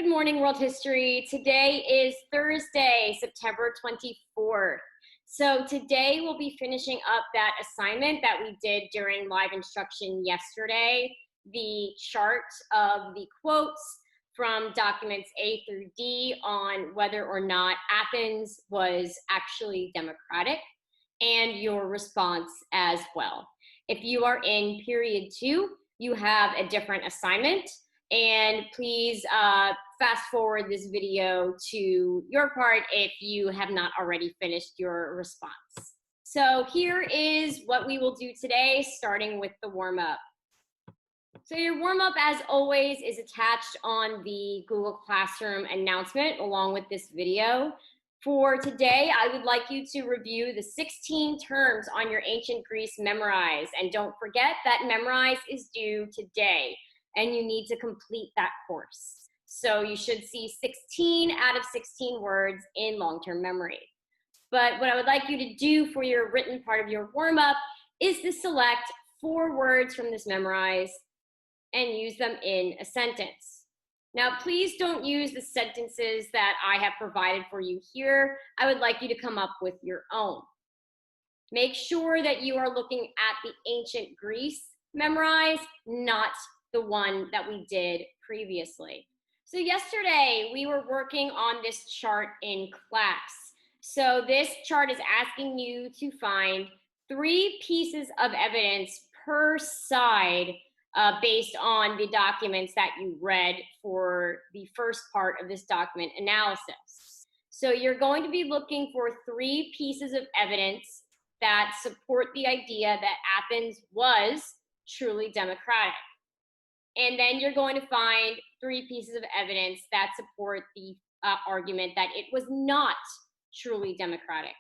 Good morning, world history. Today is Thursday, September 24th. So today we'll be finishing up that assignment that we did during live instruction yesterday, the chart of the quotes from documents A through D on whether or not Athens was actually democratic, and your response as well. If you are in period 2, you have a different assignment. And please fast forward this video to your part if you have not already finished your response. So here is what we will do today, starting with the warm-up. So your warm-up, as always, is attached on the Google Classroom announcement along with this video. For today, I would like you to review the 16 terms on your ancient Greece memorize. And don't forget that memorize is due today, and you need to complete that course. So you should see 16 out of 16 words in long-term memory. But what I would like you to do for your written part of your warm-up is to select 4 words from this memorize and use them in a sentence. Now, please don't use the sentences that I have provided for you here. I would like you to come up with your own. Make sure that you are looking at the ancient Greece memorize, not the one that we did previously. So yesterday we were working on this chart in class. So this chart is asking you to find 3 pieces of evidence per side based on the documents that you read for the first part of this document analysis. So you're going to be looking for 3 pieces of evidence that support the idea that Athens was truly democratic. And then you're going to find 3 pieces of evidence that support the argument that it was not truly democratic.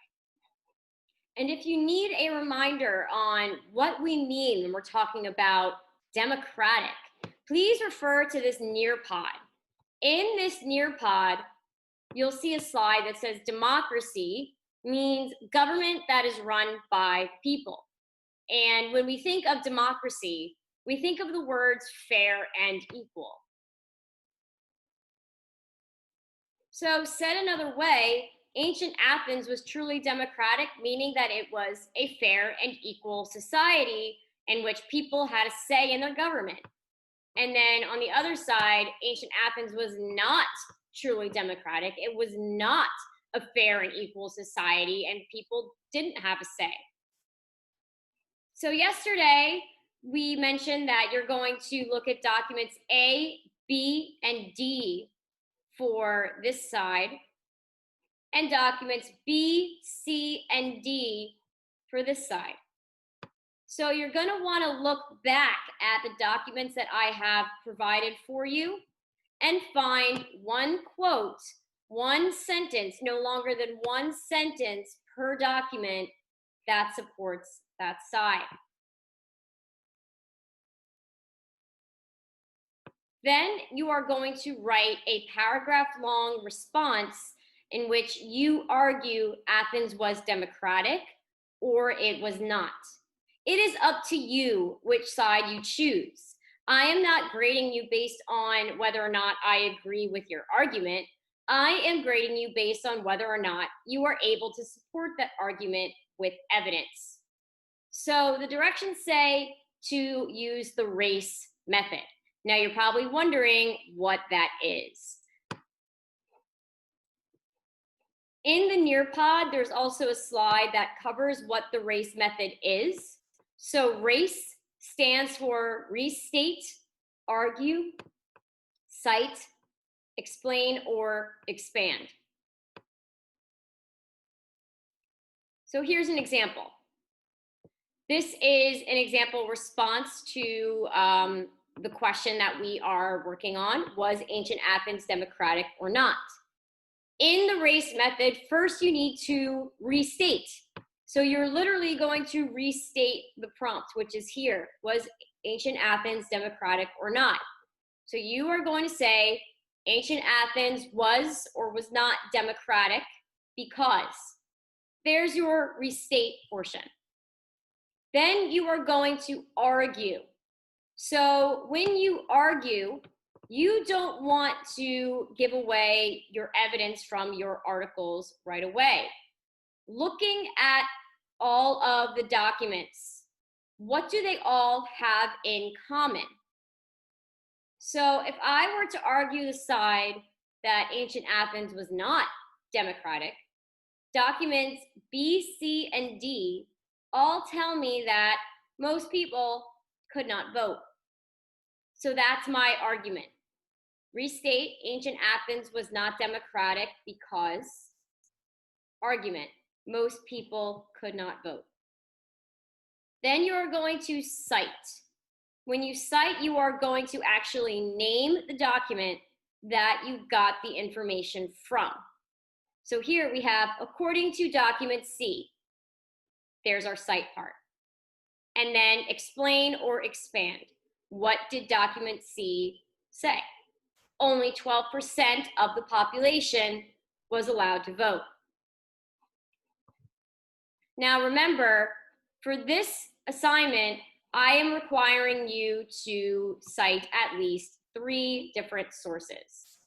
And if you need a reminder on what we mean when we're talking about democratic, please refer to this Nearpod. In this Nearpod, you'll see a slide that says democracy means government that is run by people. And when we think of democracy, we think of the words fair and equal. So said another way, ancient Athens was truly democratic, meaning that it was a fair and equal society in which people had a say in their government. And then on the other side, ancient Athens was not truly democratic. It was not a fair and equal society, and people didn't have a say. So yesterday, we mentioned that you're going to look at documents A, B, and D for this side, and documents B, C, and D for this side. So you're going to want to look back at the documents that I have provided for you and find one quote, one sentence, no longer than one sentence per document that supports that side. Then you are going to write a paragraph-long response in which you argue Athens was democratic or it was not. It is up to you which side you choose. I am not grading you based on whether or not I agree with your argument. I am grading you based on whether or not you are able to support that argument with evidence. So the directions say to use the race method. Now you're probably wondering what that is. In the Nearpod, there's also a slide that covers what the race method is. So race stands for restate, argue, cite, explain, or expand. So here's an example. This is an example response to the question that we are working on. Was ancient Athens democratic or not? In the race method, first you need to restate. So you're literally going to restate the prompt, which is here. Was ancient Athens democratic or not? So you are going to say ancient Athens was or was not democratic because. There's your restate portion. Then you are going to argue. So when you argue, You don't want to give away your evidence from your articles right away. Looking at all of the documents, what do they all have in common? So if I were to argue the side that ancient Athens was not democratic, documents B, C, and D all tell me that most people could not vote. So that's my argument. Restate, ancient Athens was not democratic because, argument, most people could not vote. Then you are going to cite. When you cite, you are going to actually name the document that you got the information from. So here we have, according to document C, there's our cite part. And then explain or expand. What did document C say? Only 12% of the population was allowed to vote. Now remember, for this assignment, I am requiring you to cite at least 3 different sources.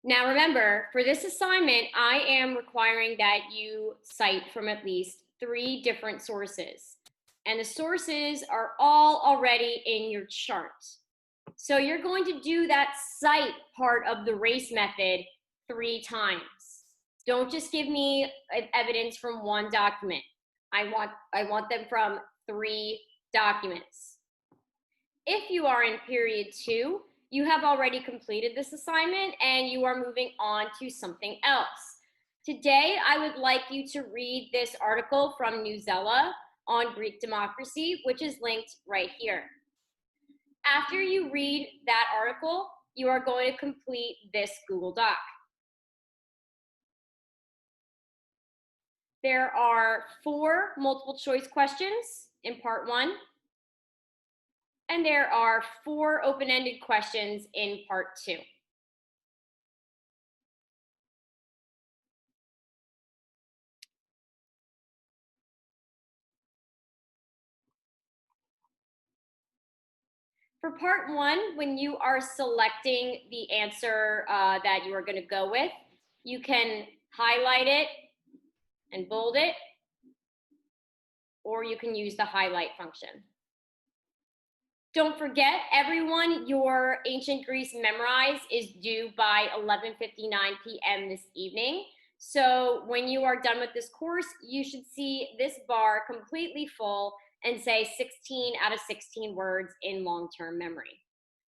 Now remember, for this assignment, I am requiring that you cite from at least 3 different sources. And the sources are all already in your chart. So you're going to do that cite part of the race method 3 times. Don't just give me evidence from 1 document. I want them from 3 documents. If you are in period 2, you have already completed this assignment and you are moving on to something else. Today, I would like you to read this article from Newsella on Greek democracy, which is linked right here. After you read that article, you are going to complete this Google Doc. There are 4 multiple choice questions in part 1, and there are 4 open-ended questions in part 2. For part 1, when you are selecting the answer that you are going to go with, you can highlight it and bold it, or you can use the highlight function. Don't forget, everyone, your ancient Greece memorize is due by 11:59 p.m. this evening. So when you are done with this course, you should see this bar completely full and say 16 out of 16 words in long-term memory.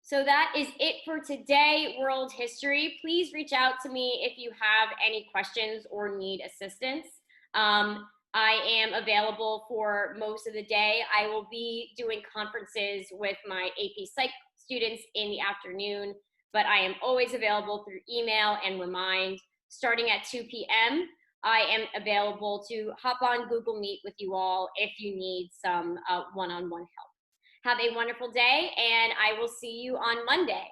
So that is it for today, World History. Please reach out to me if you have any questions or need assistance. I am available for most of the day. I will be doing conferences with my AP Psych students in the afternoon, but I am always available through email and Remind. Starting at 2 p.m., I am available to hop on Google Meet with you all if you need some one-on-one help. Have a wonderful day, and I will see you on Monday.